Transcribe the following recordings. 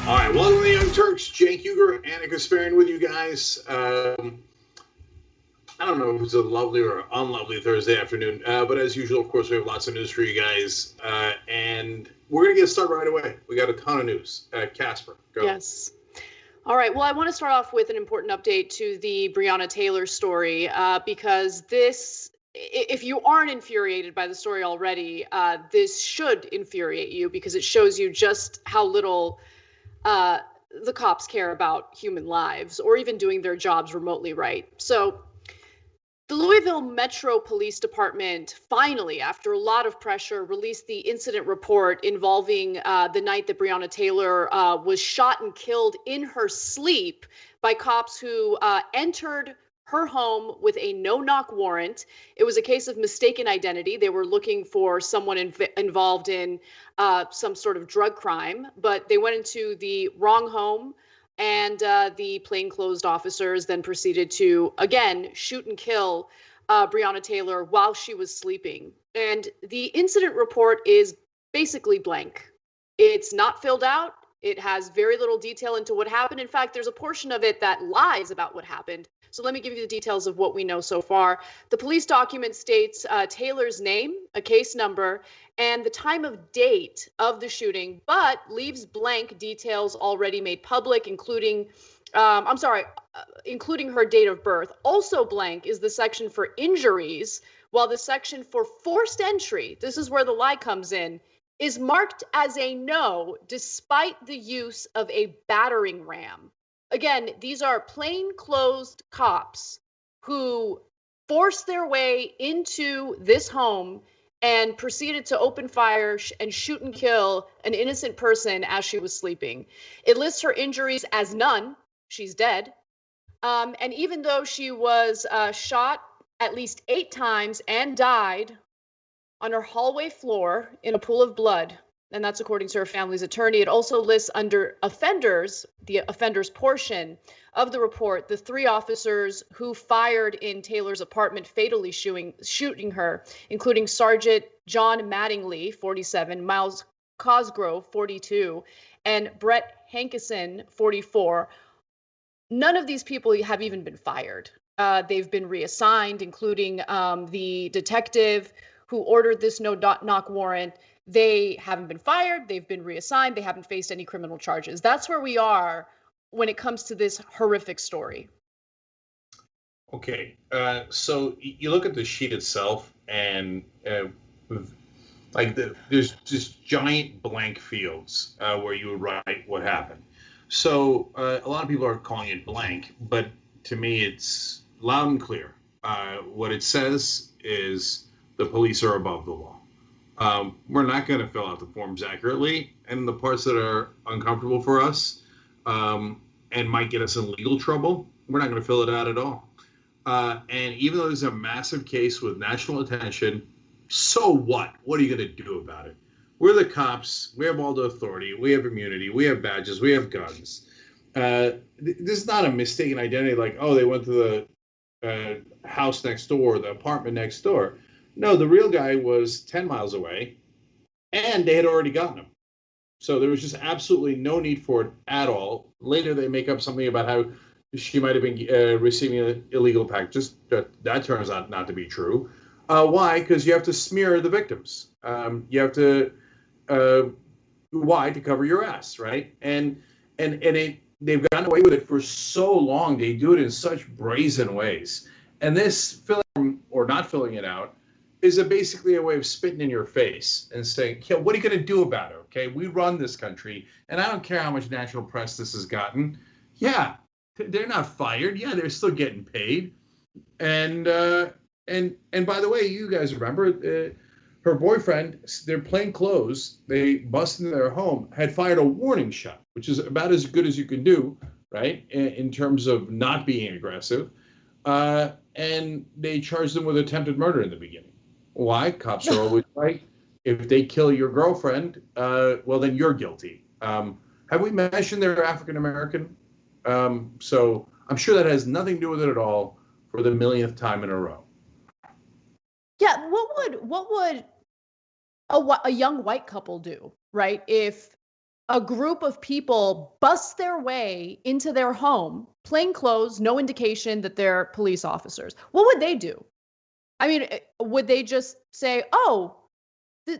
All right, welcome to the Young Turks. Cenk, Uygur, and Kasparian with you guys. I don't know if it's a lovely or unlovely Thursday afternoon, but as usual, of course, we have lots of news for you guys, and we're going to get started right away. We got a ton of news. Casper, go. Yes. All right. Well, I want to start off with an important update to the Breonna Taylor story, because this, if you aren't infuriated by the story already, this should infuriate you because it shows you just how little the cops care about human lives or even doing their jobs remotely right. So the Louisville Metro Police Department finally, after a lot of pressure, released the incident report involving the night that Breonna Taylor was shot and killed in her sleep by cops who entered her home with a no-knock warrant. It was a case of mistaken identity. They were looking for someone involved in some sort of drug crime, but they went into the wrong home. And the plainclothes officers then proceeded to, again, shoot and kill Breonna Taylor while she was sleeping. And the incident report is basically blank. It's not filled out. It has very little detail into what happened. In fact, there's a portion of it that lies about what happened. So let me give you the details of what we know so far. The police document states Taylor's name, a case number, and the time of date of the shooting, but leaves blank details already made public, including her date of birth. Also blank is the section for injuries, while the section for forced entry, this is where the lie comes in, is marked as a no, despite the use of a battering ram. Again, these are plainclothes cops who forced their way into this home and proceeded to open fire and shoot and kill an innocent person as she was sleeping. It lists her injuries as none. She's dead. And even though she was shot at least 8 times and died on her hallway floor in a pool of blood, and that's according to her family's attorney. It also lists under offenders, the offenders portion of the report, the 3 officers who fired in Taylor's apartment, fatally shooting her, including Sergeant John Mattingly, 47, Miles Cosgrove, 42, and Brett Hankison, 44. None of these people have even been fired. They've been reassigned, including the detective who ordered this no-knock warrant. They haven't been fired. They've been reassigned. They haven't faced any criminal charges. That's where we are when it comes to this horrific story. Okay, so you look at the sheet itself, and there's just giant blank fields where you would write what happened. So a lot of people are calling it blank, but to me it's loud and clear. What it says is the police are above the law. We're not going to fill out the forms accurately, and the parts that are uncomfortable for us and might get us in legal trouble, we're not going to fill it out at all. And even though there's a massive case with national attention, so what? What are you going to do about it? We're the cops. We have all the authority. We have immunity. We have badges. We have guns. This is not a mistaken identity like, oh, they went to the house next door, the apartment next door. No, the real guy was 10 miles away, and they had already gotten him. So there was just absolutely no need for it at all. Later, they make up something about how she might have been receiving illegal packages. That turns out not to be true. Why? Because you have to smear the victims. You have to, why? To cover your ass, right? And they've gotten away with it for so long. They do it in such brazen ways. And this filling or not filling it out is basically a way of spitting in your face and saying, yeah, what are you going to do about it? Okay, we run this country, and I don't care how much national press this has gotten. Yeah, they're not fired. Yeah, they're still getting paid. And by the way, you guys remember her boyfriend, their plain clothes, they busted into their home, had fired a warning shot, which is about as good as you can do, right, in terms of not being aggressive. And they charged them with attempted murder in the beginning. Why? Cops are always right. If they kill your girlfriend, well, then you're guilty. Have we mentioned they're African American? So I'm sure that has nothing to do with it at all for the millionth time in a row. Yeah, what would a young white couple do, right? If a group of people bust their way into their home, plain clothes, no indication that they're police officers, what would they do? I mean, would they just say, oh,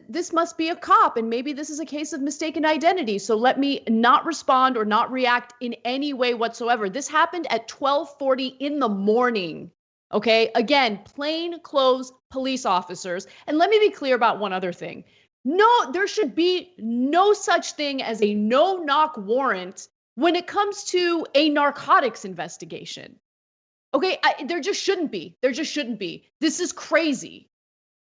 this must be a cop and maybe this is a case of mistaken identity, so let me not respond or not react in any way whatsoever? This happened at 12:40 in the morning. Okay, again, plain clothes police officers. And let me be clear about one other thing. No, there should be no such thing as a no-knock warrant when it comes to a narcotics investigation. Okay, there just shouldn't be. There just shouldn't be. This is crazy.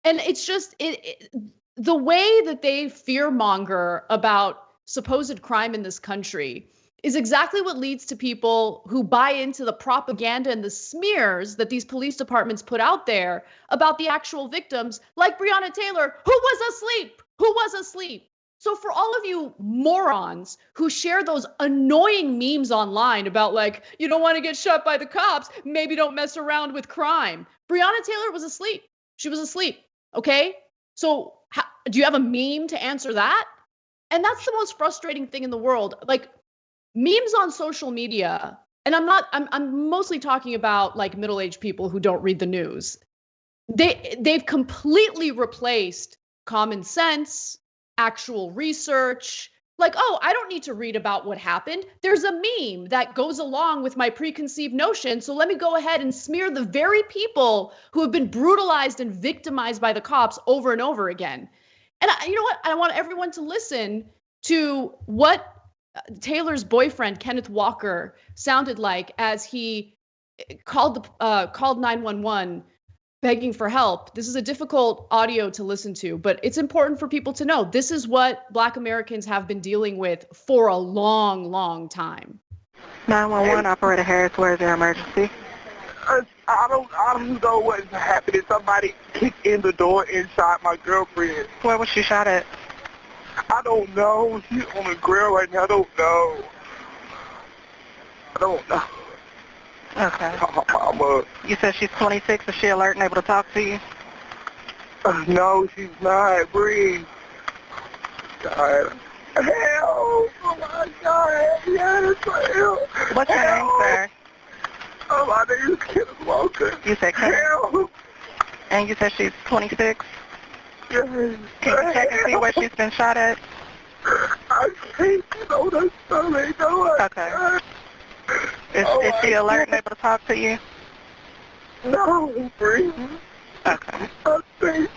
And it's just the way that they fearmonger about supposed crime in this country is exactly what leads to people who buy into the propaganda and the smears that these police departments put out there about the actual victims, like Breonna Taylor, who was asleep, So for all of you morons who share those annoying memes online about, like, you don't want to get shot by the cops, maybe don't mess around with crime. Breonna Taylor was asleep. She was asleep. Okay. So do you have a meme to answer that? And that's the most frustrating thing in the world. Like, memes on social media, and I'm mostly talking about like middle-aged people who don't read the news. They've completely replaced common sense, actual research. Like, oh, I don't need to read about what happened. There's a meme that goes along with my preconceived notion. So let me go ahead and smear the very people who have been brutalized and victimized by the cops over and over again. And you know what? I want everyone to listen to what Taylor's boyfriend, Kenneth Walker, sounded like as he called 911 begging for help. This is a difficult audio to listen to, but it's important for people to know this is what Black Americans have been dealing with for a long, long time. 911, Operator Harris, where is your emergency? I don't know what's happening. Somebody kicked in the door and shot my girlfriend. Where was she shot at? I don't know. She's on the ground right now. I don't know. Okay. You said she's 26. Is she alert and able to talk to you? No, she's not. Breathe. God. Help! Oh my God! Yes, help! What's your name, sir? Oh, my name is Kenneth Walker. You said Kenneth? Help! And you said she's 26? Yes. Can you check and see where she's been shot at? I can't get on her stomach. No, okay. Is she alert and able to talk to you? No, breathe. Okay. I think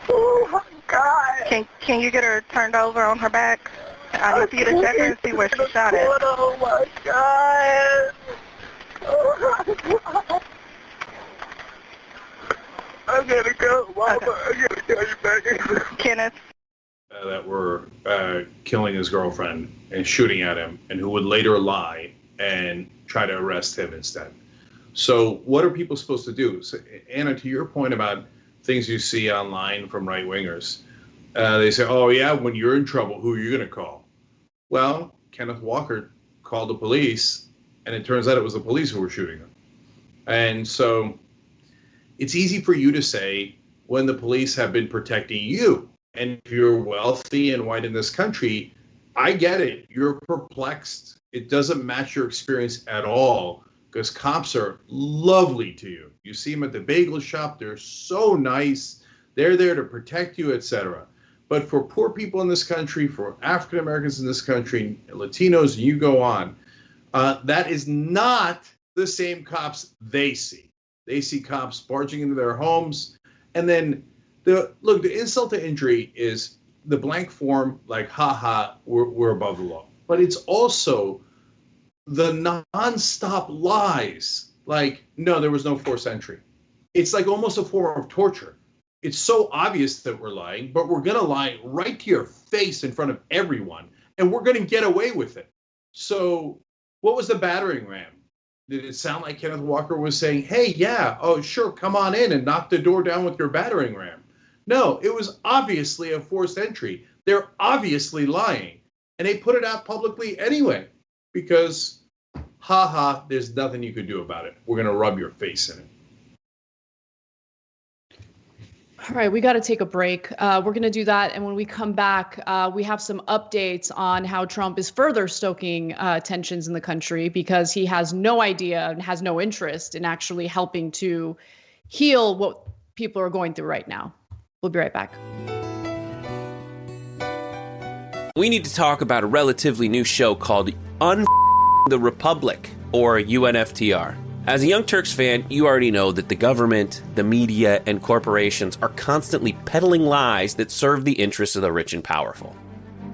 oh my God. Can you get her turned over on her back? I need for you to check her and see where she shot at. Oh my God. Oh my God. I gotta go, Mama. Okay. I gotta call you back. Kenneth? That were killing his girlfriend and shooting at him, and who would later lie and try to arrest him instead. So what are people supposed to do? So, Anna, to your point about things you see online from right-wingers, they say, oh, yeah, when you're in trouble, who are you going to call? Well, Kenneth Walker called the police, and it turns out it was the police who were shooting him. And so it's easy for you to say when the police have been protecting you. And if you're wealthy and white in this country, I get it. You're perplexed. It doesn't match your experience at all because cops are lovely to you. You see them at the bagel shop. They're so nice. They're there to protect you, etc. But for poor people in this country, for African Americans in this country, Latinos, and you go on, that is not the same cops they see. They see cops barging into their homes. And then the insult to injury is the blank form, like, ha, we're above the law. But it's also the nonstop lies, like, no, there was no forced entry. It's like almost a form of torture. It's so obvious that we're lying, but we're going to lie right to your face in front of everyone, and we're going to get away with it. So what was the battering ram? Did it sound like Kenneth Walker was saying, hey, yeah, oh, sure, come on in and knock the door down with your battering ram? No, it was obviously a forced entry. They're obviously lying. And they put it out publicly anyway, because, there's nothing you could do about it. We're going to rub your face in it. All right, we got to take a break. We're going to do that. And when we come back, we have some updates on how Trump is further stoking tensions in the country because he has no idea and has no interest in actually helping to heal what people are going through right now. We'll be right back. We need to talk about a relatively new show called the Republic, or UNFTR. As a Young Turks fan, you already know that the government, the media, and corporations are constantly peddling lies that serve the interests of the rich and powerful.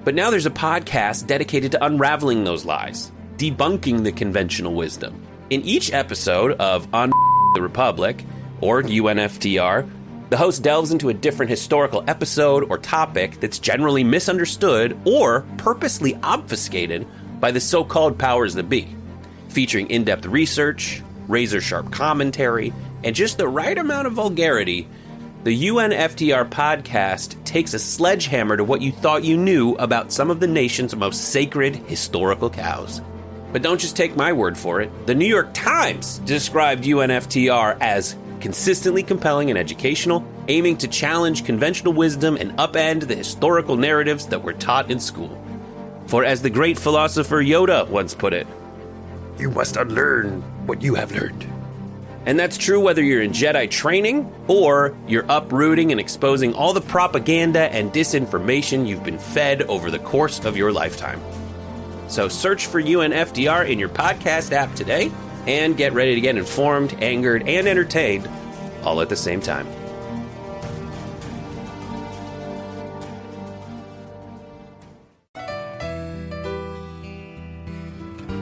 But now there's a podcast dedicated to unraveling those lies, debunking the conventional wisdom. In each episode of the Republic, or UNFTR, the host delves into a different historical episode or topic that's generally misunderstood or purposely obfuscated by the so-called powers that be, featuring in-depth research, razor-sharp commentary, and just the right amount of vulgarity. The UNFTR podcast takes a sledgehammer to what you thought you knew about some of the nation's most sacred historical cows. But don't just take my word for it. The New York Times described UNFTR as consistently compelling and educational, aiming to challenge conventional wisdom and upend the historical narratives that were taught in school. For as the great philosopher Yoda once put it, you must unlearn what you have learned. And that's true whether you're in Jedi training or you're uprooting and exposing all the propaganda and disinformation you've been fed over the course of your lifetime. So search for UNFDR in your podcast app today and get ready to get informed, angered, and entertained all at the same time.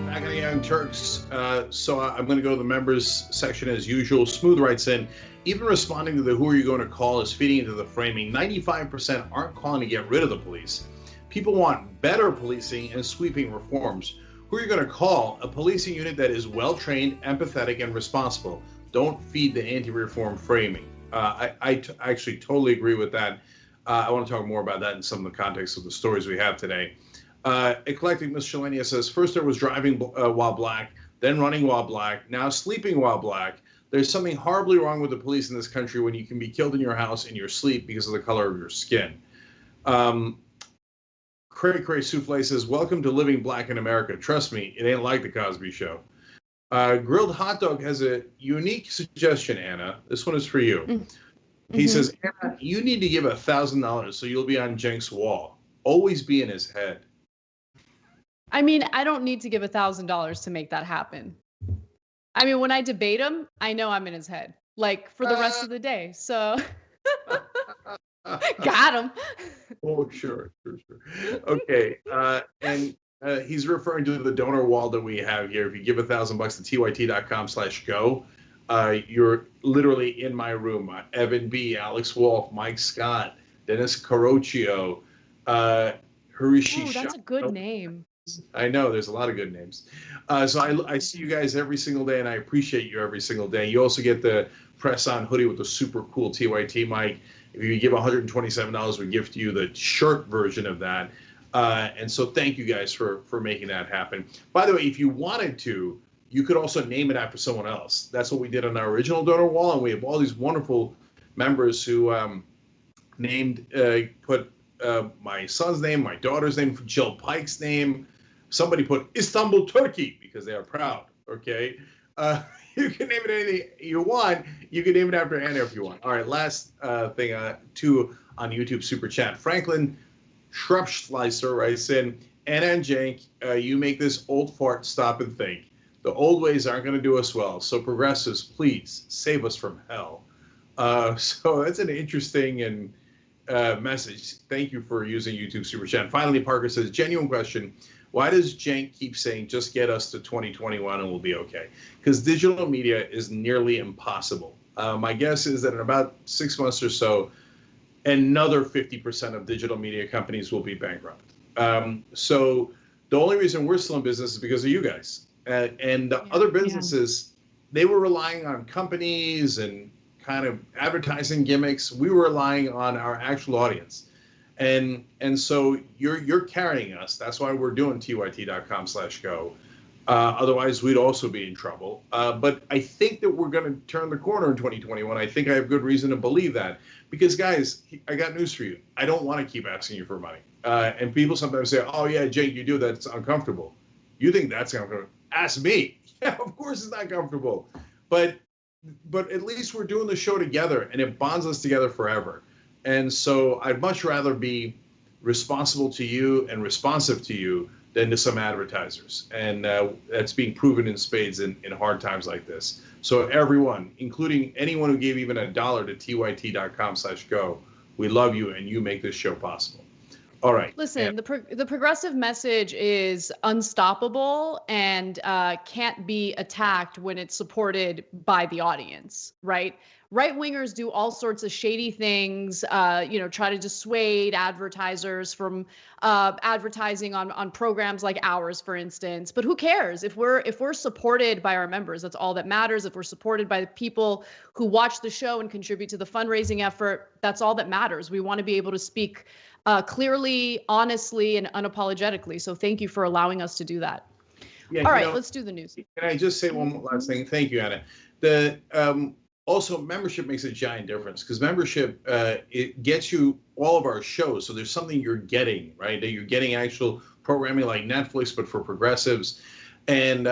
Back in the Young Turks. So I'm going to go to the members section as usual. Smooth writes in, even responding to the who are you going to call is feeding into the framing. 95% aren't calling to get rid of the police. People want better policing and sweeping reforms. Who are you going to call? A policing unit that is well-trained, empathetic, and responsible. Don't feed the anti-reform framing. I actually totally agree with that. I want to talk more about that in some of the context of the stories we have today. Eclectic Miscellanea says, first there was driving while black, then running while black, now sleeping while black. There's something horribly wrong with the police in this country when you can be killed in your house in your sleep because of the color of your skin. Cray Cray Souffle says, welcome to living black in America. Trust me, it ain't like the Cosby Show. Grilled Hot Dog has a unique suggestion, Anna. This one is for you. Mm-hmm. He says, Anna, you need to give $1,000 so you'll be on Cenk's wall. Always be in his head. I mean, I don't need to give $1,000 to make that happen. I mean, when I debate him, I know I'm in his head, like for the rest of the day. So got him. Oh, sure. Okay. And he's referring to the donor wall that we have here. If you give $1,000 to tyt.com/go, you're literally in my room. Evan B., Alex Wolf, Mike Scott, Dennis Carocchio, Harishi. Oh, that's a good name. I know, there's a lot of good names. So I see you guys every single day, and I appreciate you every single day. You also get the press-on hoodie with the super cool TYT mic. If you give $127, we gift you the shirt version of that. And so thank you guys for making that happen. By the way, if you wanted to, you could also name it after someone else. That's what we did on our original donor wall, and we have all these wonderful members who put my son's name, my daughter's name, Jill Pike's name. Somebody put Istanbul, Turkey, because they are proud, okay? You can name it anything you want. You can name it after Anna if you want. All right, last thing, two on YouTube Super Chat. Franklin Shrubschleiser writes in, Anna and Cenk, you make this old fart stop and think. The old ways aren't going to do us well, so progressives, please save us from hell. So that's an interesting and message. Thank you for using YouTube Super Chat. Finally, Parker says, genuine question. Why does Cenk keep saying, just get us to 2021 and we'll be okay? Because digital media is nearly impossible. My guess is that in about 6 months or so, another 50% of digital media companies will be bankrupt. So the only reason we're still in business is because of you guys. And the other businesses, they were relying on companies and kind of advertising gimmicks. We were relying on our actual audience. And so you're carrying us. That's why we're doing tyt.com/go. Otherwise, we'd also be in trouble. But I think that we're going to turn the corner in 2021. I think I have good reason to believe that. Because, guys, I got news for you. I don't want to keep asking you for money. And people sometimes say, oh, yeah, Jake, you do. That's uncomfortable. You think that's uncomfortable? Ask me. Yeah, of course it's not comfortable. But at least we're doing the show together, and it bonds us together forever. And so I'd much rather be responsible to you and responsive to you than to some advertisers. And that's being proven in spades in hard times like this. So everyone, including anyone who gave even $1 to tyt.com/go, we love you, and you make this show possible. All right. Listen, the progressive message is unstoppable and can't be attacked when it's supported by the audience, right? Right-wingers do all sorts of shady things, try to dissuade advertisers from advertising on programs like ours, for instance. But who cares? If we're supported by our members, that's all that matters. If we're supported by the people who watch the show and contribute to the fundraising effort, that's all that matters. We want to be able to speak clearly, honestly, and unapologetically. So thank you for allowing us to do that. Yeah, all right, let's do the news. Can I just say one last thing? Thank you, Anna. Also, membership makes a giant difference because membership, it gets you all of our shows. So there's something you're getting, right? That you're getting actual programming like Netflix, but for progressives. And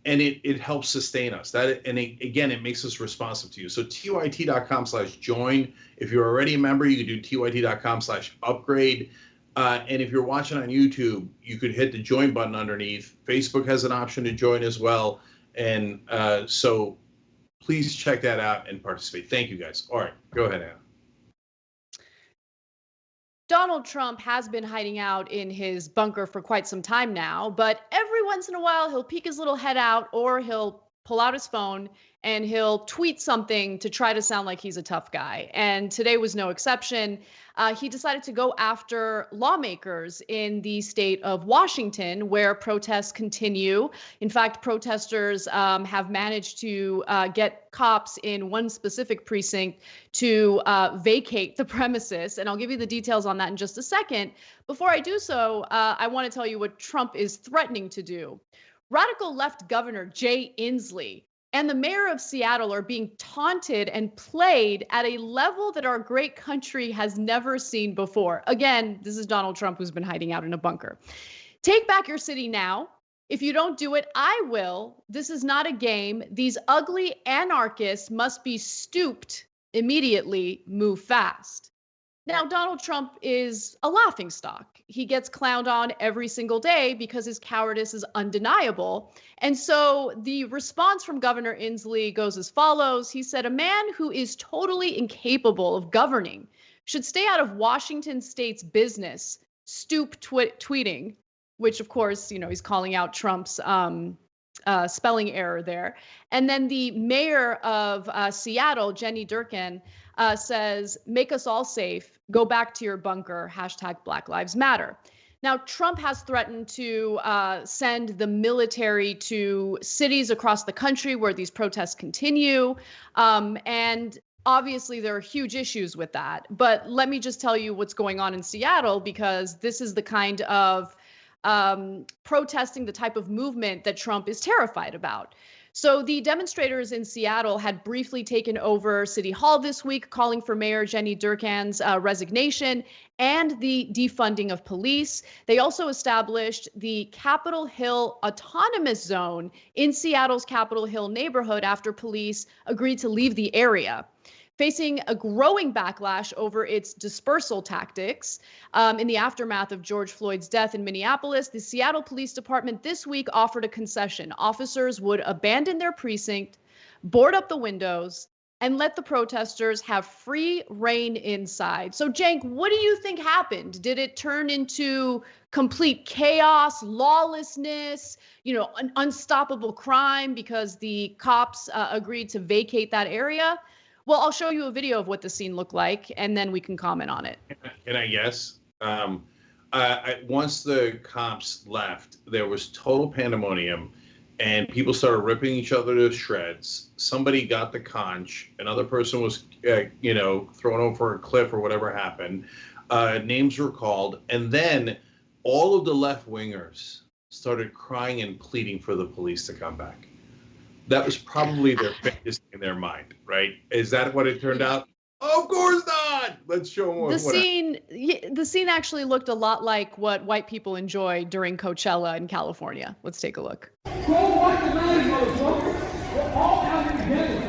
it helps sustain us. It makes us responsive to you. So tyt.com/join. If you're already a member, you can do tyt.com/upgrade. And if you're watching on YouTube, you could hit the join button underneath. Facebook has an option to join as well. And so please check that out and participate. Thank you, guys. All right, go ahead, Anna. Donald Trump has been hiding out in his bunker for quite some time now, but every once in a while he'll peek his little head out or he'll pull out his phone and he'll tweet something to try to sound like he's a tough guy. And today was no exception. He decided to go after lawmakers in the state of Washington, where protests continue. In fact, protesters have managed to get cops in one specific precinct to vacate the premises. And I'll give you the details on that in just a second. Before I do so, I want to tell you what Trump is threatening to do. Radical left Governor Jay Inslee and the mayor of Seattle are being taunted and played at a level that our great country has never seen before. Again, this is Donald Trump, who's been hiding out in a bunker. Take back your city now. If you don't do it, I will. This is not a game. These ugly anarchists must be stooped immediately. Move fast. Now, Donald Trump is a laughingstock. He gets clowned on every single day because his cowardice is undeniable. And so the response from Governor Inslee goes as follows. He said, a man who is totally incapable of governing should stay out of Washington state's business, stoop tweeting, which, of course, he's calling out Trump's spelling error there. And then the mayor of Seattle, Jenny Durkan, says, make us all safe, go back to your bunker, #Black Lives Matter. Now, Trump has threatened to send the military to cities across the country where these protests continue. And obviously, there are huge issues with that. But let me just tell you what's going on in Seattle, because this is the kind of protesting, the type of movement that Trump is terrified about. So the demonstrators in Seattle had briefly taken over City Hall this week, calling for Mayor Jenny Durkan's resignation and the defunding of police. They also established the Capitol Hill Autonomous Zone in Seattle's Capitol Hill neighborhood after police agreed to leave the area. Facing a growing backlash over its dispersal tactics in the aftermath of George Floyd's death in Minneapolis, the Seattle Police Department this week offered a concession. Officers would abandon their precinct, board up the windows, and let the protesters have free reign inside. So, Cenk, what do you think happened? Did it turn into complete chaos, lawlessness, an unstoppable crime because the cops agreed to vacate that area? Well, I'll show you a video of what the scene looked like, and then we can comment on it. Can I guess? Once the cops left, there was total pandemonium, and people started ripping each other to shreds. Somebody got the conch. Another person was, thrown over a cliff or whatever happened. Names were called. And then all of the left-wingers started crying and pleading for the police to come back. That was probably their biggest in their mind, right? Is that what it turned out? Of course not. Let's show them the scene actually looked a lot like what white people enjoy during Coachella in California. Let's take a look. Go watch the night, motherfucker. We're all out here together,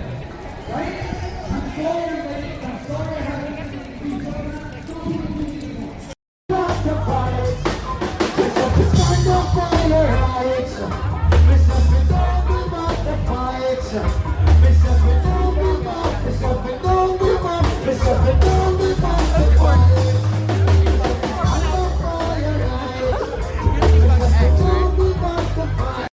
right? I'm sorry, ladies. I'm sorry I haven't Stop the fight. Start the fire, right? Listen, don't give up the fight. Listen, don't give up. Listen, don't give up. Listen, don't give up the fight. Start the fire, right? Listen, don't give up the fight.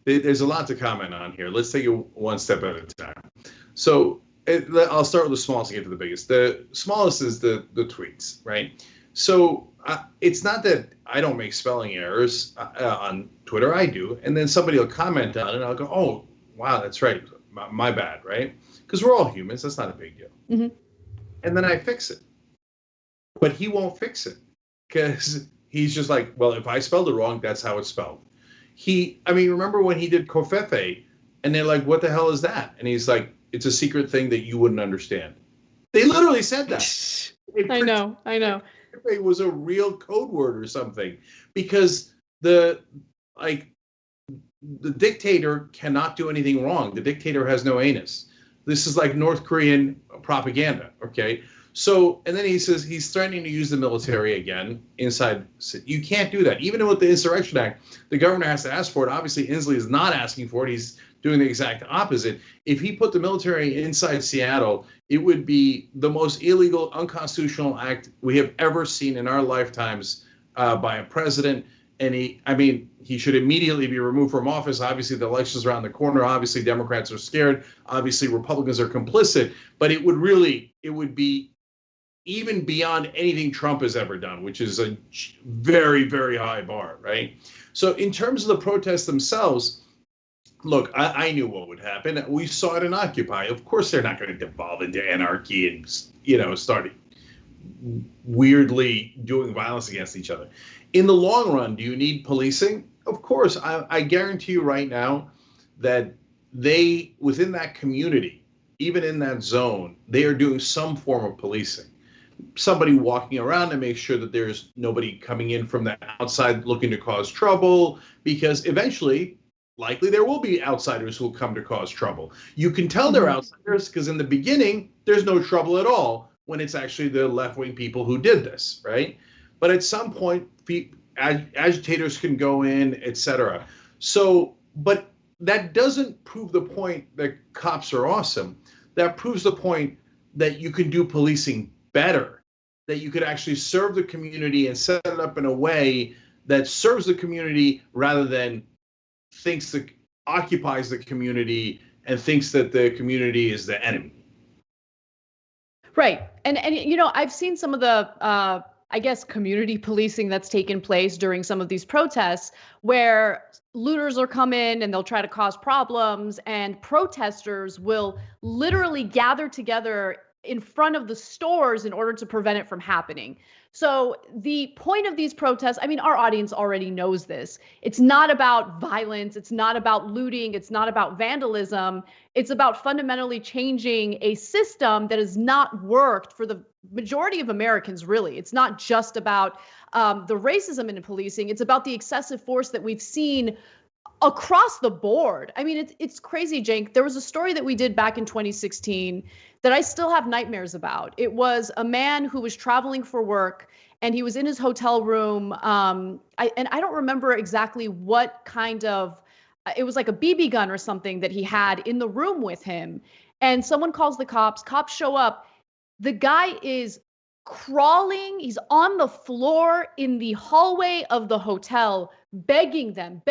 There's a lot to comment on here. Let's take it one step at a time. So I'll start with the smallest and get to the biggest. The smallest is the tweets, right? So it's not that I don't make spelling errors on Twitter. I do. And then somebody will comment on it, and I'll go, oh, wow, that's right. My bad, right? Because we're all humans. That's not a big deal. Mm-hmm. And then I fix it. But he won't fix it because he's just like, well, if I spelled it wrong, that's how it's spelled. Remember when he did Covfefe and they're like, what the hell is that? And he's like, it's a secret thing that you wouldn't understand. They literally said that. I know. It was a real code word or something because the dictator cannot do anything wrong. The dictator has no anus. This is like North Korean propaganda. Okay. So, and then he says he's threatening to use the military again inside. You can't do that. Even with the Insurrection Act, the governor has to ask for it. Obviously, Inslee is not asking for it. He's doing the exact opposite. If he put the military inside Seattle, it would be the most illegal, unconstitutional act we have ever seen in our lifetimes by a president. And he should immediately be removed from office. Obviously, the election's around the corner. Obviously, Democrats are scared. Obviously, Republicans are complicit. But it would be even beyond anything Trump has ever done, which is a very, very high bar, right? So in terms of the protests themselves, look, I knew what would happen. We saw it in Occupy. Of course, they're not going to devolve into anarchy and, start weirdly doing violence against each other. In the long run, do you need policing? Of course. I guarantee you right now that within that community, even in that zone, they are doing some form of policing. Somebody walking around to make sure that there's nobody coming in from the outside looking to cause trouble, because eventually, likely there will be outsiders who will come to cause trouble. You can tell they're outsiders because in the beginning, there's no trouble at all when it's actually the left-wing people who did this, right? But at some point, agitators can go in, etc. So, but that doesn't prove the point that cops are awesome. That proves the point that you can do policing better, that you could actually serve the community and set it up in a way that serves the community rather than occupies the community and thinks that the community is the enemy. Right. And I've seen some of the community policing that's taken place during some of these protests where looters will come in and they'll try to cause problems, and protesters will literally gather together in front of the stores in order to prevent it from happening. So the point of these protests, our audience already knows this. It's not about violence. It's not about looting. It's not about vandalism. It's about fundamentally changing a system that has not worked for the majority of Americans, really. It's not just about the racism in policing. It's about the excessive force that we've seen across the board. It's crazy, Cenk. There was a story that we did back in 2016 that I still have nightmares about. It was a man who was traveling for work and he was in his hotel room. I don't remember exactly what kind of, it was like a BB gun or something that he had in the room with him. And someone calls the cops. Cops show up. The guy is crawling. He's on the floor in the hallway of the hotel, begging them,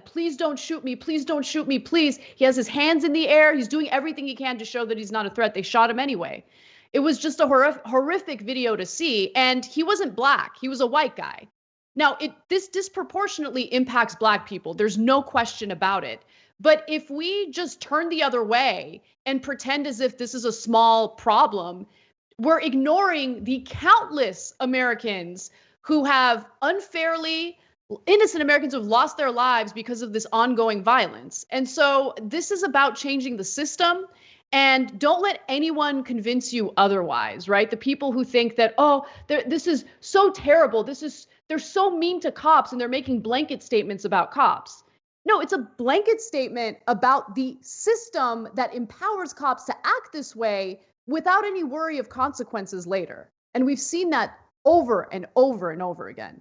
please don't shoot me, please don't shoot me, please. He has his hands in the air. He's doing everything he can to show that he's not a threat. They shot him anyway. It was just a horrific video to see. And he wasn't black. He was a white guy. Now, this disproportionately impacts black people. There's no question about it. But if we just turn the other way and pretend as if this is a small problem, we're ignoring the countless Americans who have innocent Americans who have lost their lives because of this ongoing violence. And so this is about changing the system. And don't let anyone convince you otherwise, right? The people who think that, oh, this is so terrible. They're so mean to cops and they're making blanket statements about cops. No, it's a blanket statement about the system that empowers cops to act this way without any worry of consequences later. And we've seen that over and over and over again.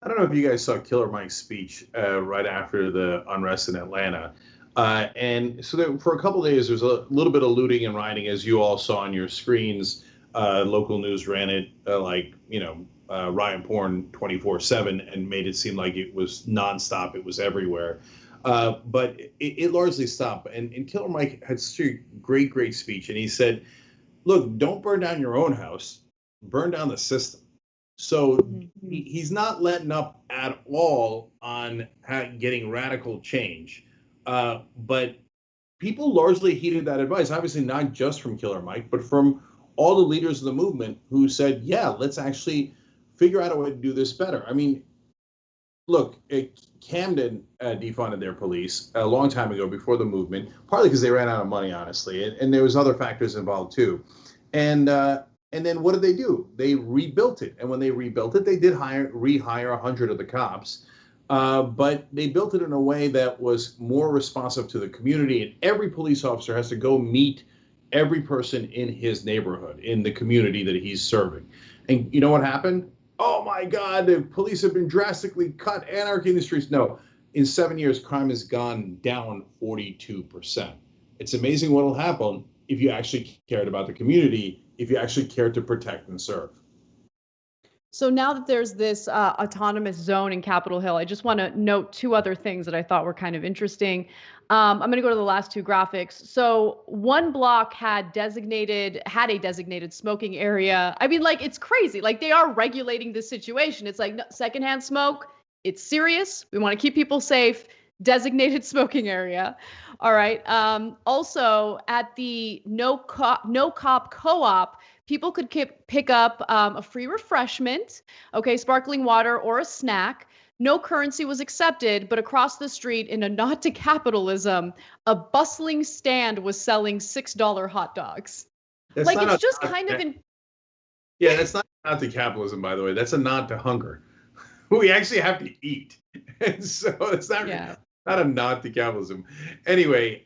I don't know if you guys saw Killer Mike's speech right after the unrest in Atlanta. And so for a couple of days, there's a little bit of looting and rioting, as you all saw on your screens. Local news ran it riot porn 24/7 and made it seem like it was nonstop. It was everywhere. But it largely stopped. And Killer Mike had such a great speech. And he said, look, don't burn down your own house, burn down the system. So he's not letting up at all on getting radical change. But people largely heeded that advice, obviously not just from Killer Mike, but from all the leaders of the movement who said, yeah, let's actually figure out a way to do this better. I mean, look, Camden defunded their police a long time ago before the movement, partly because they ran out of money, honestly, and there was other factors involved too. And then what did they do? They rebuilt it. And when they rebuilt it, they did rehire 100 of the cops. But they built it in a way that was more responsive to the community. And every police officer has to go meet every person in his neighborhood, in the community that he's serving. And you know what happened? Oh, my God, the police have been drastically cut, anarchy in the streets. No, in 7 years, crime has gone down 42%. It's amazing what will happen if you actually cared about the community, if you actually cared to protect and serve. So now that there's this autonomous zone in Capitol Hill, I just want to note two other things that I thought were kind of interesting. I'm going to go to the last two graphics. So one block had a designated smoking area. I mean, like, it's crazy. Like, they are regulating this situation. It's like no, secondhand smoke. It's serious. We want to keep people safe. Designated smoking area. All right. Also, at the no cop co-op, people could pick up a free refreshment, okay, sparkling water or a snack. No currency was accepted, but across the street, in a nod to capitalism, a bustling stand was selling $6 hot dogs. That's like, it's just kind of in. Yeah, that's not a nod to capitalism, by the way. That's a nod to hunger. We actually have to eat. And so it's not a nod to capitalism. Anyway,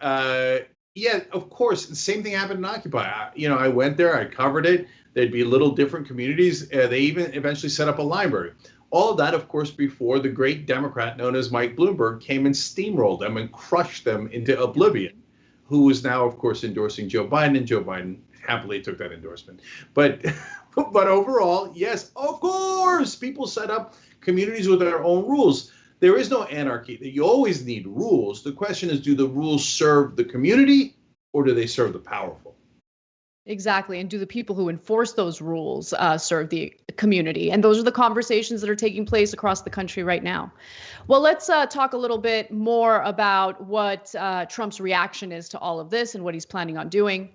yeah, of course, the same thing happened in Occupy. I went there, I covered it. There'd be little different communities. They even eventually set up a library. All of that, of course, before the great Democrat known as Mike Bloomberg came and steamrolled them and crushed them into oblivion, who is now, of course, endorsing Joe Biden, and Joe Biden happily took that endorsement. But overall, yes, of course, people set up communities with their own rules. There is no anarchy. You always need rules. The question is, do the rules serve the community or do they serve the powerful? Exactly. And do the people who enforce those rules serve the community? And those are the conversations that are taking place across the country right now. Well, let's talk a little bit more about what Trump's reaction is to all of this and what he's planning on doing.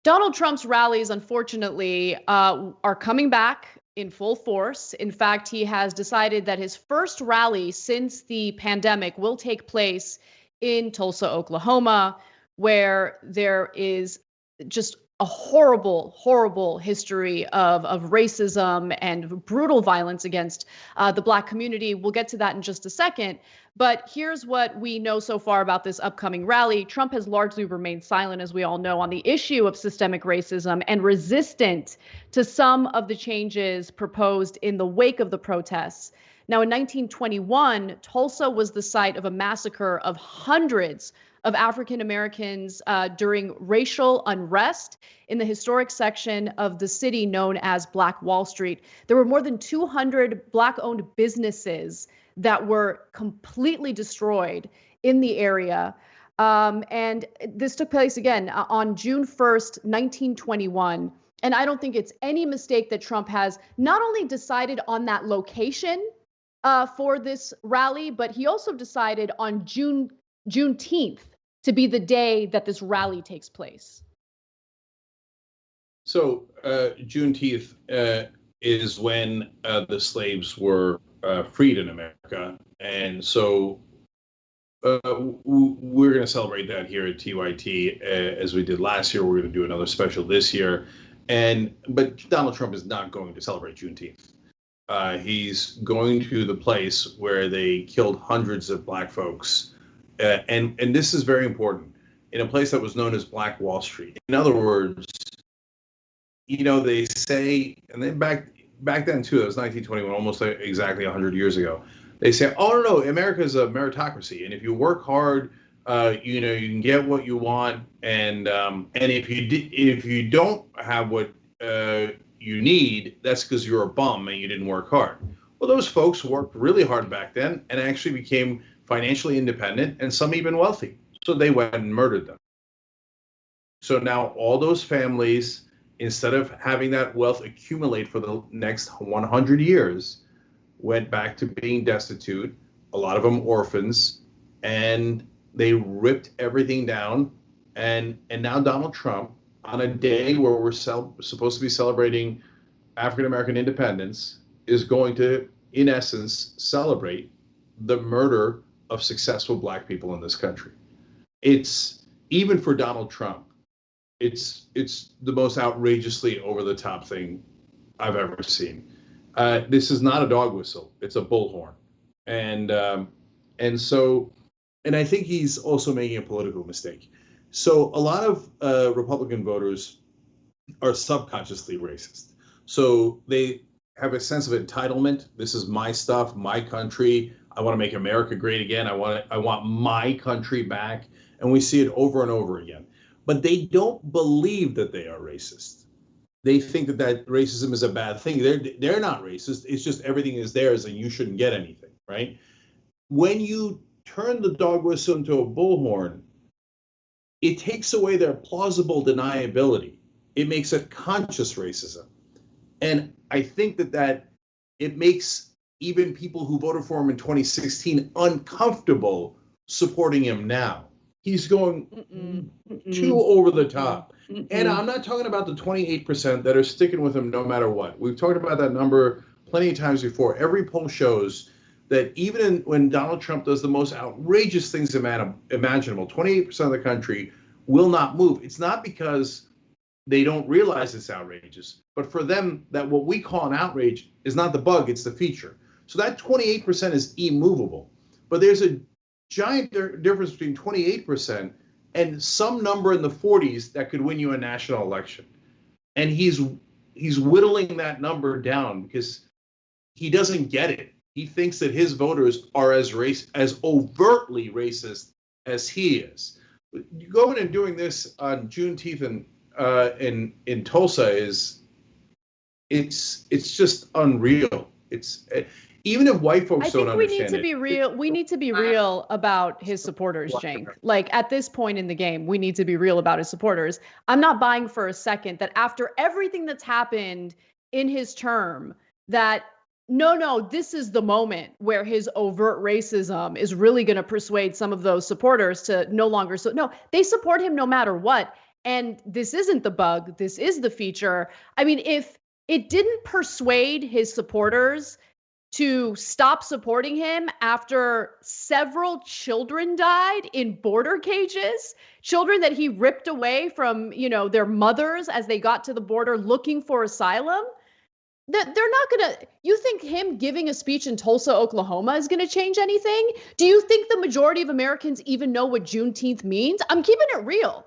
Donald Trump's rallies, unfortunately, are coming back in full force. In fact, he has decided that his first rally since the pandemic will take place in Tulsa, Oklahoma, where there is just a horrible history of racism and brutal violence against the Black community. We'll get to that in just a second. But here's what we know so far about this upcoming rally. Trump has largely remained silent, as we all know, on the issue of systemic racism and resistant to some of the changes proposed in the wake of the protests. Now, in 1921, Tulsa was the site of a massacre of hundreds of African Americans during racial unrest in the historic section of the city known as Black Wall Street. There were more than 200 Black-owned businesses that were completely destroyed in the area. And this took place again on June 1st, 1921. And I don't think it's any mistake that Trump has not only decided on that location for this rally, but he also decided on Juneteenth to be the day that this rally takes place. So Juneteenth is when the slaves were freed in America, and so we're going to celebrate that here at TYT as we did last year. We're going to do another special this year, but Donald Trump is not going to celebrate Juneteenth. He's going to the place where they killed hundreds of black folks, and this is very important, in a place that was known as Black Wall Street. In other words, they say, and then back then too, that was 1921, almost exactly 100 years ago. They say, oh no, America is a meritocracy, and if you work hard, you can get what you want, and if you don't have what you need, that's because you're a bum and you didn't work hard. Well, those folks worked really hard back then and actually became financially independent, and some even wealthy. So they went and murdered them. So now all those families, instead of having that wealth accumulate for the next 100 years, went back to being destitute, a lot of them orphans, and they ripped everything down. And now Donald Trump, on a day where we're supposed to be celebrating African-American independence, is going to, in essence, celebrate the murder of successful black people in this country. It's, even for Donald Trump, it's the most outrageously over-the-top thing I've ever seen. This is not a dog whistle; it's a bullhorn, and I think he's also making a political mistake. So a lot of Republican voters are subconsciously racist. So they have a sense of entitlement. This is my stuff, my country. I want to make America great again. I want my country back, and we see it over and over again. But they don't believe that they are racist. They think that racism is a bad thing. They're not racist. It's just everything is theirs and you shouldn't get anything, right? When you turn the dog whistle into a bullhorn, it takes away their plausible deniability. It makes it conscious racism. And I think that it makes even people who voted for him in 2016 uncomfortable supporting him now. He's going too over the top. And I'm not talking about the 28% that are sticking with him no matter what. We've talked about that number plenty of times before. Every poll shows that even when Donald Trump does the most outrageous things imaginable, 28% of the country will not move. It's not because they don't realize it's outrageous, but for them, that what we call an outrage is not the bug, it's the feature. So that 28% is immovable. But there's a giant difference between 28% and some number in the 40s that could win you a national election. And he's whittling that number down because he doesn't get it. He thinks that his voters are as overtly racist as he is. Going and doing this on Juneteenth in Tulsa it's just unreal. It's even if white folks don't understand it. I think we need to be real about his supporters, Cenk. Like, at this point in the game, we need to be real about his supporters. I'm not buying for a second that after everything that's happened in his term, that no, this is the moment where his overt racism is really going to persuade some of those supporters to no longer. No, they support him no matter what. And this isn't the bug. This is the feature. I mean, if it didn't persuade his supporters to stop supporting him after several children died in border cages, children that he ripped away from, their mothers as they got to the border looking for asylum, they're not going to, you think him giving a speech in Tulsa, Oklahoma is going to change anything? Do you think the majority of Americans even know what Juneteenth means? I'm keeping it real.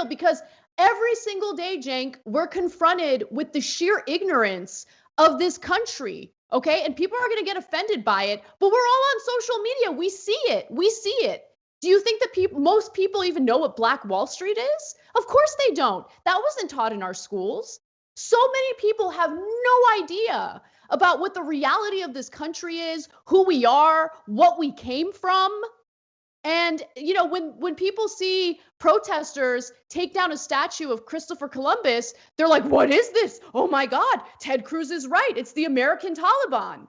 Because every single day, Cenk, we're confronted with the sheer ignorance of this country. Okay. And people are going to get offended by it, but we're all on social media. We see it. Do you think that most people even know what Black Wall Street is? Of course they don't. That wasn't taught in our schools. So many people have no idea about what the reality of this country is, who we are, what we came from. And, when people see protesters take down a statue of Christopher Columbus, they're like, what is this? Oh, my God, Ted Cruz is right. It's the American Taliban.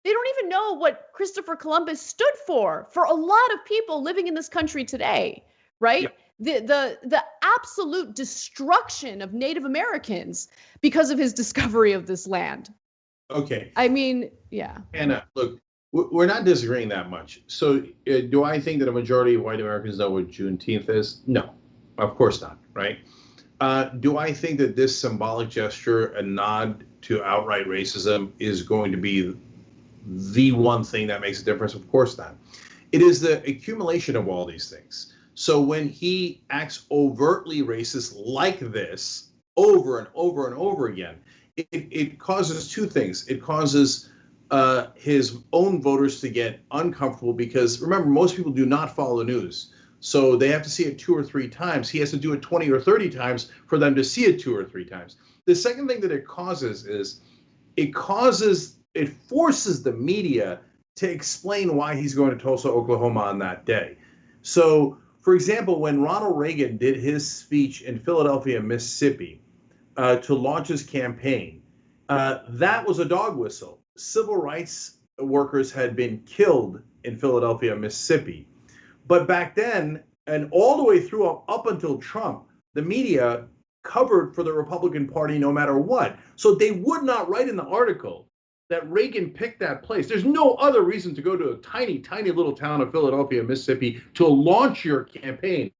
They don't even know what Christopher Columbus stood for a lot of people living in this country today, right? Yeah. The absolute destruction of Native Americans because of his discovery of this land. Okay. I mean, yeah. Anna, look, we're not disagreeing that much. So do I think that a majority of white Americans know what Juneteenth is? No, of course not, right? Do I think that this symbolic gesture, a nod to outright racism, is going to be the one thing that makes a difference? Of course not. It is the accumulation of all these things. So when he acts overtly racist like this over and over and over again, it causes two things. It causes his own voters to get uncomfortable because, remember, most people do not follow the news. So they have to see it 2 or 3 times. He has to do it 20 or 30 times for them to see it 2 or 3 times. The second thing that it causes is it forces the media to explain why he's going to Tulsa, Oklahoma on that day. So, for example, when Ronald Reagan did his speech in Philadelphia, Mississippi, to launch his campaign, that was a dog whistle. Civil rights workers had been killed in Philadelphia, Mississippi. But back then, and all the way through up until Trump, the media covered for the Republican Party no matter what. So they would not write in the article that Reagan picked that place. There's no other reason to go to a tiny, tiny little town of Philadelphia, Mississippi to launch your campaign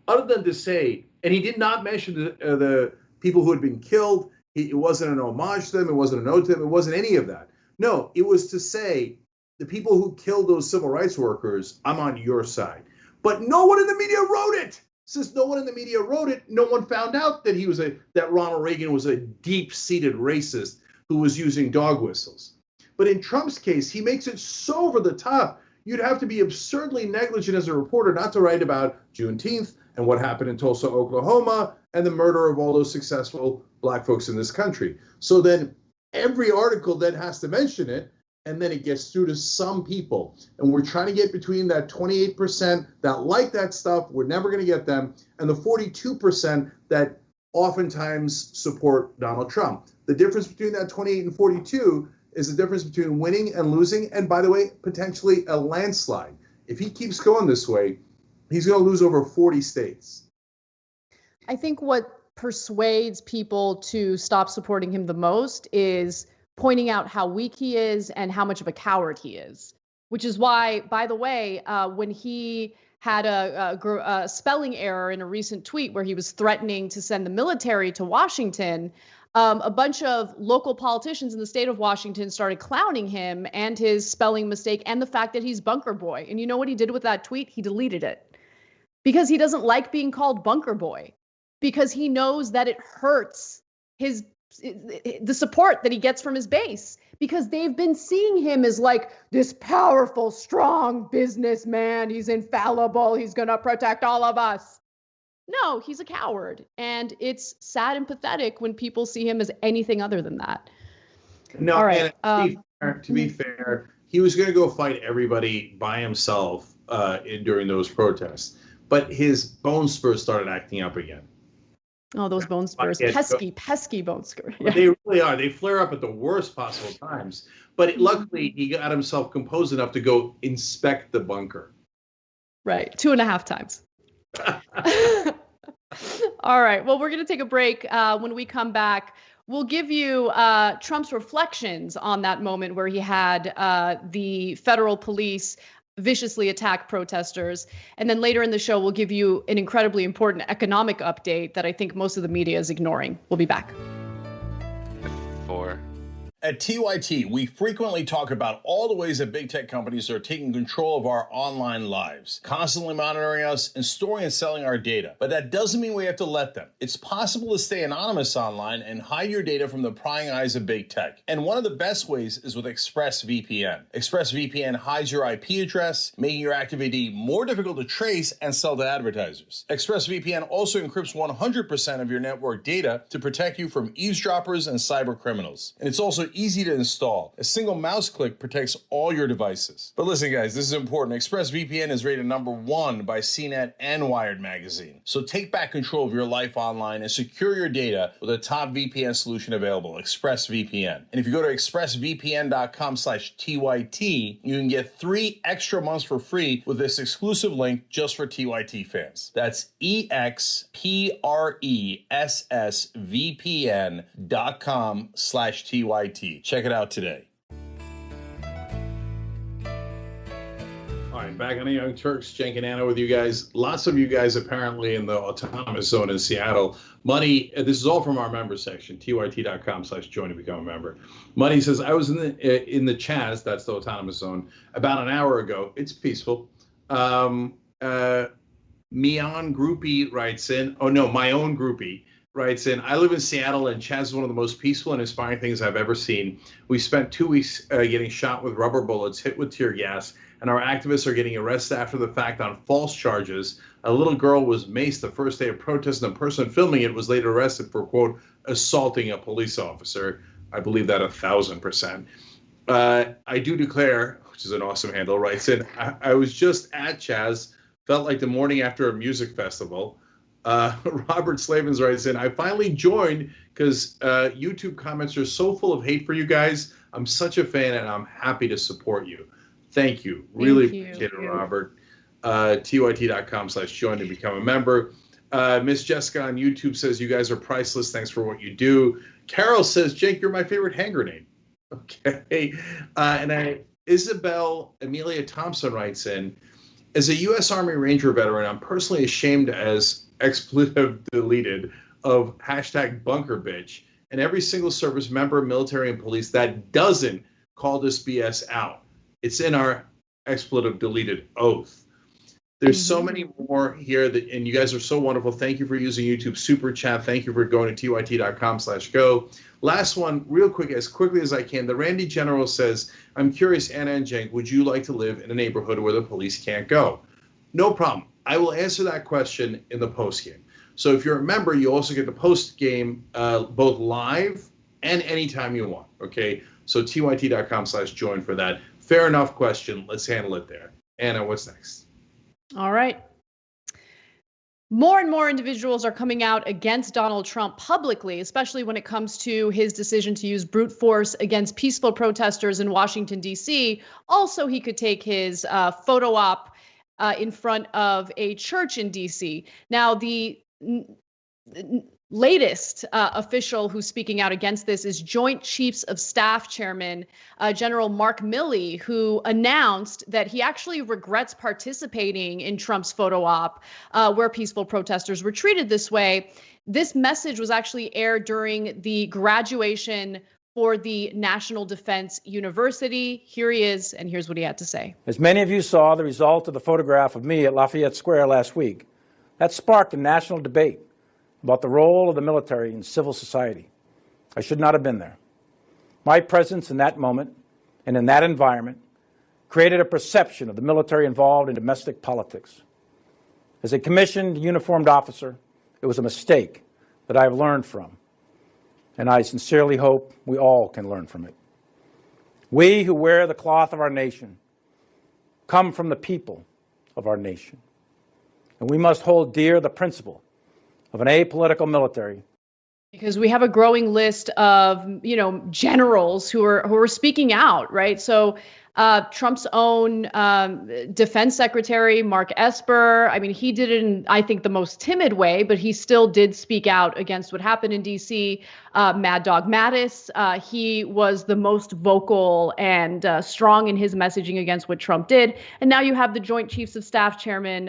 other than to say, and he did not mention the people who had been killed. It wasn't an homage to them. It wasn't an ode to them. It wasn't any of that. No, it was to say, the people who killed those civil rights workers, I'm on your side. But no one in the media wrote it. Since no one in the media wrote it, no one found out that that Ronald Reagan was a deep-seated racist who was using dog whistles. But in Trump's case, he makes it so over the top, you'd have to be absurdly negligent as a reporter not to write about Juneteenth and what happened in Tulsa, Oklahoma, and the murder of all those successful black folks in this country. So then every article then has to mention it, and then it gets through to some people. And we're trying to get between that 28% that like that stuff, we're never going to get them, and the 42% that oftentimes support Donald Trump. The difference between that 28 and 42 is the difference between winning and losing, and by the way, potentially a landslide. If he keeps going this way, he's going to lose over 40 states. I think what persuades people to stop supporting him the most is pointing out how weak he is and how much of a coward he is, which is why, by the way, when he had a spelling error in a recent tweet where he was threatening to send the military to Washington, a bunch of local politicians in the state of Washington started clowning him and his spelling mistake and the fact that he's Bunker Boy. And you know what he did with that tweet? He deleted it because he doesn't like being called Bunker Boy, because he knows that it hurts the support that he gets from his base, because they've been seeing him as like this powerful, strong businessman. He's infallible. He's going to protect all of us. No, he's a coward. And it's sad and pathetic when people see him as anything other than that. No, all right. To be fair, he was going to go fight everybody by himself during those protests. But his bone spurs started acting up again. Oh, those bone spurs. Pesky bone spurs. Yeah. They really are. They flare up at the worst possible times. But luckily, he got himself composed enough to go inspect the bunker. Right. 2.5 times. All right. Well, we're going to take a break. When we come back, we'll give you Trump's reflections on that moment where he had the federal police viciously attack protesters. And then later in the show, we'll give you an incredibly important economic update that I think most of the media is ignoring. We'll be back. At TYT, we frequently talk about all the ways that big tech companies are taking control of our online lives, constantly monitoring us and storing and selling our data. But that doesn't mean we have to let them. It's possible to stay anonymous online and hide your data from the prying eyes of big tech. And one of the best ways is with ExpressVPN. ExpressVPN hides your IP address, making your active ID more difficult to trace and sell to advertisers. ExpressVPN also encrypts 100% of your network data to protect you from eavesdroppers and cyber criminals. And it's also easy to install. A single mouse click protects all your devices. But listen, guys, this is important. ExpressVPN is rated #1 by CNET and Wired Magazine. So take back control of your life online and secure your data with a top VPN solution available, ExpressVPN. And if you go to expressvpn.com/TYT, you can get 3 extra months for free with this exclusive link just for TYT fans. That's expressvpn.com/TYT. Check it out today. All right, back on the Young Turks, Cenk and Anna with you guys. Lots of you guys apparently in the autonomous zone in Seattle. Money, this is all from our member section, tyt.com/join to become a member. Money says, I was in the Chaz, that's the autonomous zone, about an hour ago. It's peaceful. Mion Groupie writes in, my own groupie writes in, I live in Seattle and Chaz is one of the most peaceful and inspiring things I've ever seen. We spent 2 weeks getting shot with rubber bullets, hit with tear gas, and our activists are getting arrested after the fact on false charges. A little girl was maced the first day of protest, and the person filming it was later arrested for, quote, assaulting a police officer. I believe that 1,000%. I do declare, which is an awesome handle, writes in, I was just at Chaz, felt like the morning after a music festival. Robert Slavens writes in, I finally joined because YouTube comments are so full of hate for you guys. I'm such a fan and I'm happy to support you. Thank you. Really appreciate it, Robert. tyt.com/join to become a member. Miss Jessica on YouTube says, you guys are priceless. Thanks for what you do. Carol says, Cenk, you're my favorite hand grenade. Okay. Isabel Amelia Thompson writes in, as a U.S. Army Ranger veteran, I'm personally ashamed as expletive deleted of #bunker bitch and every single service member, military and police that doesn't call this BS out. It's in our expletive deleted oath. There's so many more here and you guys are so wonderful. Thank you for using YouTube Super Chat. Thank you for going to tyt.com/go. Last one, real quick, as quickly as I can. The Randy General says, I'm curious, Anna and Cenk, would you like to live in a neighborhood where the police can't go? No problem. I will answer that question in the post game. So if you're a member, you also get the post game both live and anytime you want. Okay. So tyt.com/join for that. Fair enough question. Let's handle it there. Anna, what's next? All right. More and more individuals are coming out against Donald Trump publicly, especially when it comes to his decision to use brute force against peaceful protesters in Washington, D.C. Also, he could take his photo op in front of a church in D.C. Now, the latest official who's speaking out against this is Joint Chiefs of Staff Chairman General Mark Milley, who announced that he actually regrets participating in Trump's photo op where peaceful protesters were treated this way. This message was actually aired during the graduation for the National Defense University. Here he is, and here's what he had to say. As many of you saw, the result of the photograph of me at Lafayette Square last week, that sparked a national debate about the role of the military in civil society. I should not have been there. My presence in that moment and in that environment created a perception of the military involved in domestic politics. As a commissioned uniformed officer, it was a mistake that I have learned from, and I sincerely hope we all can learn from it. We who wear the cloth of our nation come from the people of our nation, and we must hold dear the principle of an apolitical military. Because we have a growing list of, generals who are speaking out, right? So Trump's own defense secretary, Mark Esper, he did it in, I think, the most timid way, but he still did speak out against what happened in D.C. Mad Dog Mattis, he was the most vocal and strong in his messaging against what Trump did. And now you have the Joint Chiefs of Staff Chairman,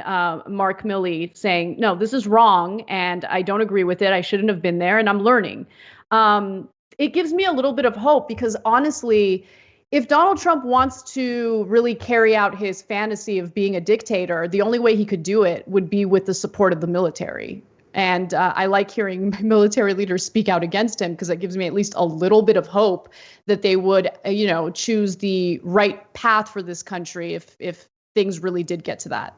Mark Milley, saying, no, this is wrong, and I don't agree with it. I shouldn't have been there, and I'm learning. It gives me a little bit of hope because, honestly, if Donald Trump wants to really carry out his fantasy of being a dictator, the only way he could do it would be with the support of the military. And I like hearing military leaders speak out against him because it gives me at least a little bit of hope that they would, choose the right path for this country if things really did get to that.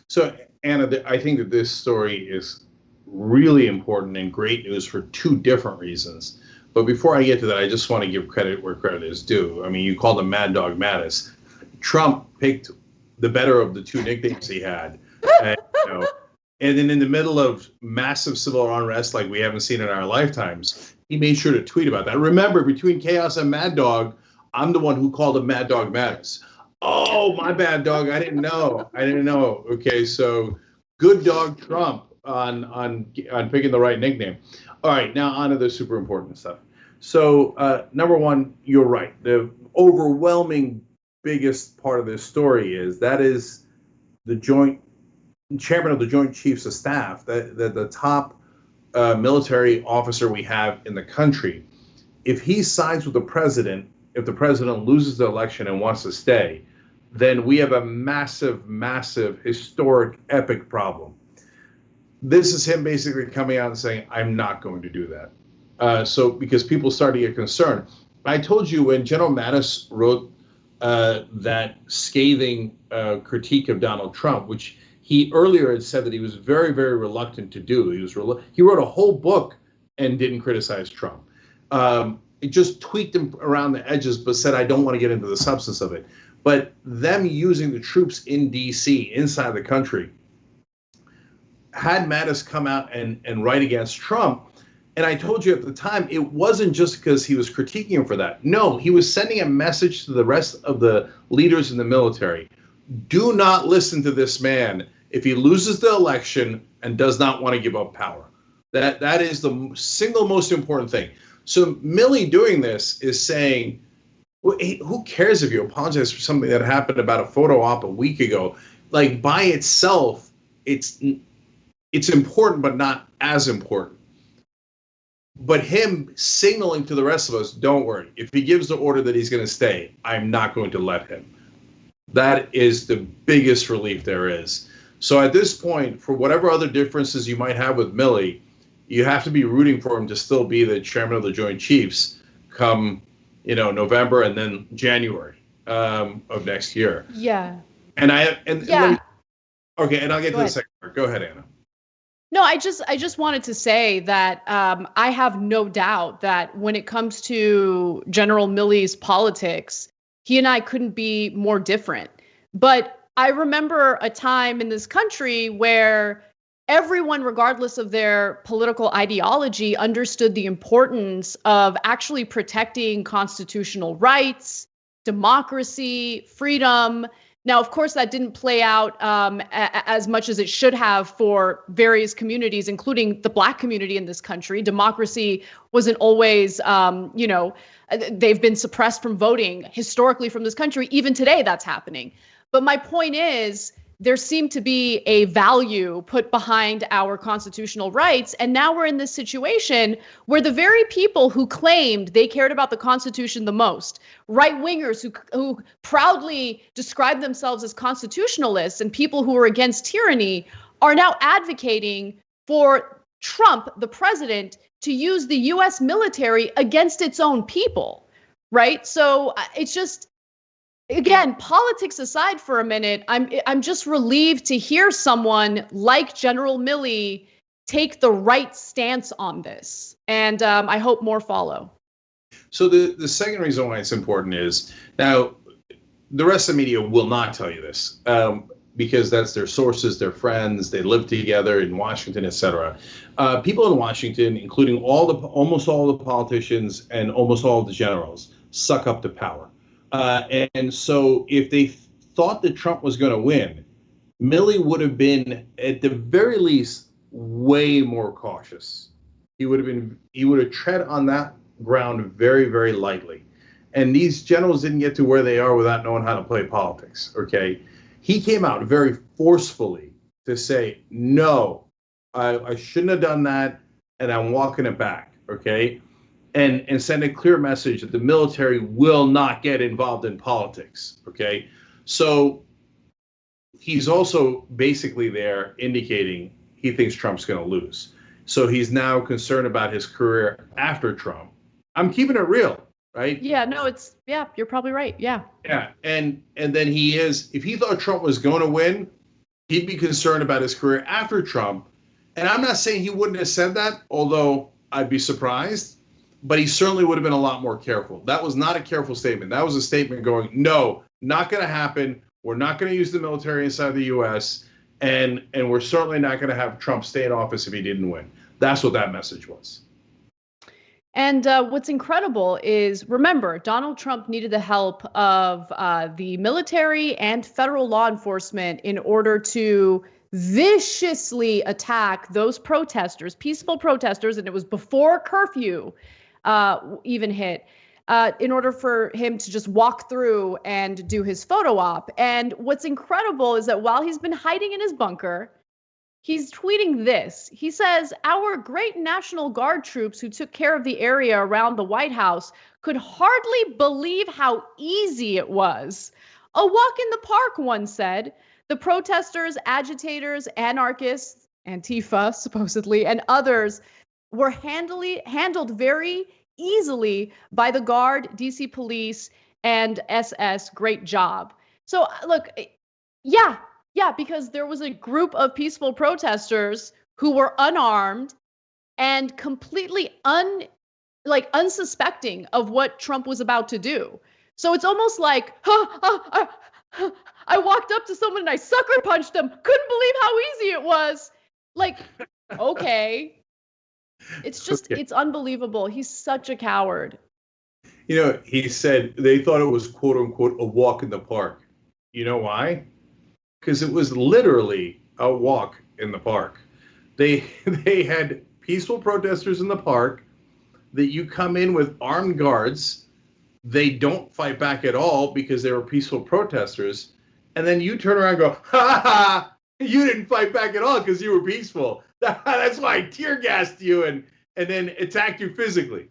So, Anna, I think that this story is really important and great news for two different reasons. But before I get to that, I just want to give credit where credit is due. I mean, you called him Mad Dog Mattis. Trump picked the better of the two nicknames he had. And, and then in the middle of massive civil unrest like we haven't seen in our lifetimes, he made sure to tweet about that. Remember, between Chaos and Mad Dog, I'm the one who called him Mad Dog Mattis. Oh, my bad, dog. I didn't know. Okay, so good dog Trump on picking the right nickname. All right, now on to the super important stuff. So number one, you're right. The overwhelming biggest part of this story is the chairman of the Joint Chiefs of Staff, the top military officer we have in the country. If he sides with the president, if the president loses the election and wants to stay, then we have a massive, massive, historic, epic problem. This is him basically coming out and saying, I'm not going to do that. So because people start to get concerned. I told you when General Mattis wrote that scathing critique of Donald Trump, which he earlier had said that he was very, very reluctant to do. He wrote a whole book and didn't criticize Trump. It just tweaked him around the edges, but said, I don't want to get into the substance of it. But them using the troops in D.C., inside the country, had Mattis come out and write against Trump. And I told you at the time, it wasn't just because he was critiquing him for that. No, he was sending a message to the rest of the leaders in the military. Do not listen to this man if he loses the election and does not want to give up power. That is the single most important thing. So Milley doing this is saying, well, hey, who cares if you apologize for something that happened about a photo op a week ago? Like, by itself, it's important, but not as important. But him signaling to the rest of us, don't worry. If he gives the order that he's going to stay, I'm not going to let him. That is the biggest relief there is. So at this point, for whatever other differences you might have with Milley, you have to be rooting for him to still be the chairman of the Joint Chiefs come, November and then January of next year. Yeah. And I'll get to the second part. Go ahead, Anna. No, I just wanted to say that I have no doubt that when it comes to General Milley's politics, he and I couldn't be more different. But I remember a time in this country where everyone, regardless of their political ideology, understood the importance of actually protecting constitutional rights, democracy, freedom. Now, of course, that didn't play out as much as it should have for various communities, including the Black community in this country. Democracy wasn't always, they've been suppressed from voting historically from this country. Even today, that's happening. But my point is, there seemed to be a value put behind our constitutional rights. And now we're in this situation where the very people who claimed they cared about the Constitution the most, right-wingers who proudly describe themselves as constitutionalists and people who are against tyranny, are now advocating for Trump, the president, to use the U.S. military against its own people, right? So it's just, again, politics aside for a minute, I'm just relieved to hear someone like General Milley take the right stance on this, and I hope more follow. So the second reason why it's important is, now, the rest of the media will not tell you this, because that's their sources, their friends, they live together in Washington, etc. People in Washington, including almost all the politicians and almost all of the generals, suck up to power. And so if they thought that Trump was going to win, Milley would have been, at the very least, way more cautious. He would have tread on that ground very, very lightly. And these generals didn't get to where they are without knowing how to play politics, okay? He came out very forcefully to say, no, I shouldn't have done that, and I'm walking it back, okay? And send a clear message that the military will not get involved in politics, okay? So he's also basically there indicating he thinks Trump's going to lose. So he's now concerned about his career after Trump. I'm keeping it real, right? Yeah, no, you're probably right, yeah. Yeah, and then if he thought Trump was going to win, he'd be concerned about his career after Trump. And I'm not saying he wouldn't have said that, although I'd be surprised. but he certainly would have been a lot more careful. That was not a careful statement. That was a statement going, no, not going to happen. We're not going to use the military inside the U.S., and we're certainly not going to have Trump stay in office if he didn't win. That's what that message was. And what's incredible is, remember, Donald Trump needed the help of the military and federal law enforcement in order to viciously attack those protesters, peaceful protesters, and it was before curfew even hit, in order for him to just walk through and do his photo op. And what's incredible is that while he's been hiding in his bunker, he's tweeting this. He says, "Our great National Guard troops who took care of the area around the White House could hardly believe how easy it was. A walk in the park," one said. The protesters, agitators, anarchists, Antifa, supposedly, and others were handled very easily by the Guard, DC Police, and SS. Great job. So, look, yeah, because there was a group of peaceful protesters who were unarmed and completely unsuspecting of what Trump was about to do. So it's almost like, I walked up to someone and I sucker punched them. Couldn't believe how easy it was. Like, okay. It's just, It's unbelievable. He's such a coward. You know, he said they thought it was, quote unquote, a walk in the park. You know why? Because it was literally a walk in the park. They had peaceful protesters in the park that you come in with armed guards. They don't fight back at all because they were peaceful protesters. And then you turn around and go, ha ha, you didn't fight back at all because you were peaceful. That's why I tear gassed you and then attacked you physically.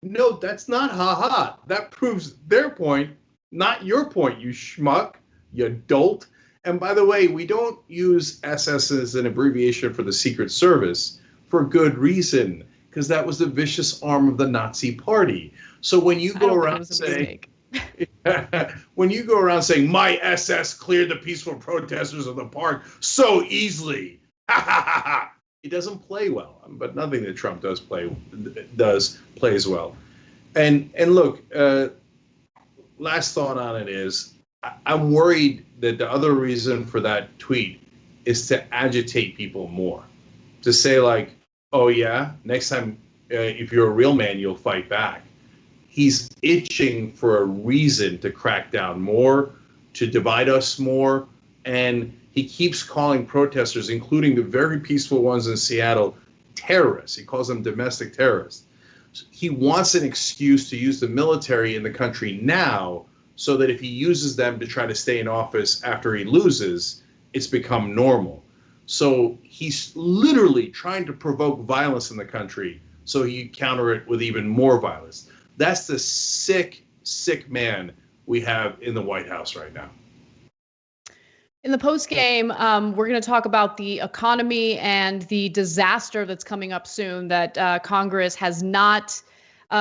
No, that's not ha ha. That proves their point, not your point, you schmuck, you dolt. And by the way, we don't use SS as an abbreviation for the Secret Service for good reason, because that was the vicious arm of the Nazi Party. So when you go around saying, when you go around saying my SS cleared the peaceful protesters of the park so easily, it doesn't play well. But nothing that Trump does plays well. And look, last thought on it is, I'm worried that the other reason for that tweet is to agitate people more, to say like, oh yeah, next time if you're a real man, you'll fight back. He's itching for a reason to crack down more, to divide us more, and he keeps calling protesters, including the very peaceful ones in Seattle, terrorists. He calls them domestic terrorists. He wants an excuse to use the military in the country now, so that if he uses them to try to stay in office after he loses, it's become normal. So he's literally trying to provoke violence in the country so he can counter it with even more violence. That's the sick, sick man we have in the White House right now. In the postgame, we're going to talk about the economy and the disaster that's coming up soon that Congress has not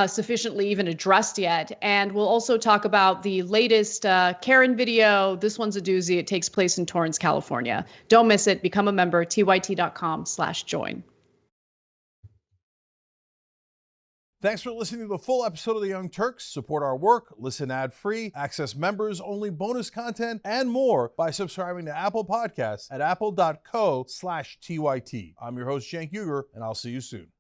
sufficiently even addressed yet. And we'll also talk about the latest Karen video. This one's a doozy. It takes place in Torrance, California. Don't miss it. Become a member, tyt.com/join. Thanks for listening to the full episode of the Young Turks. Support our work, listen ad-free, access members-only bonus content, and more by subscribing to Apple Podcasts at apple.co/TYT. I'm your host, Cenk Uygur, and I'll see you soon.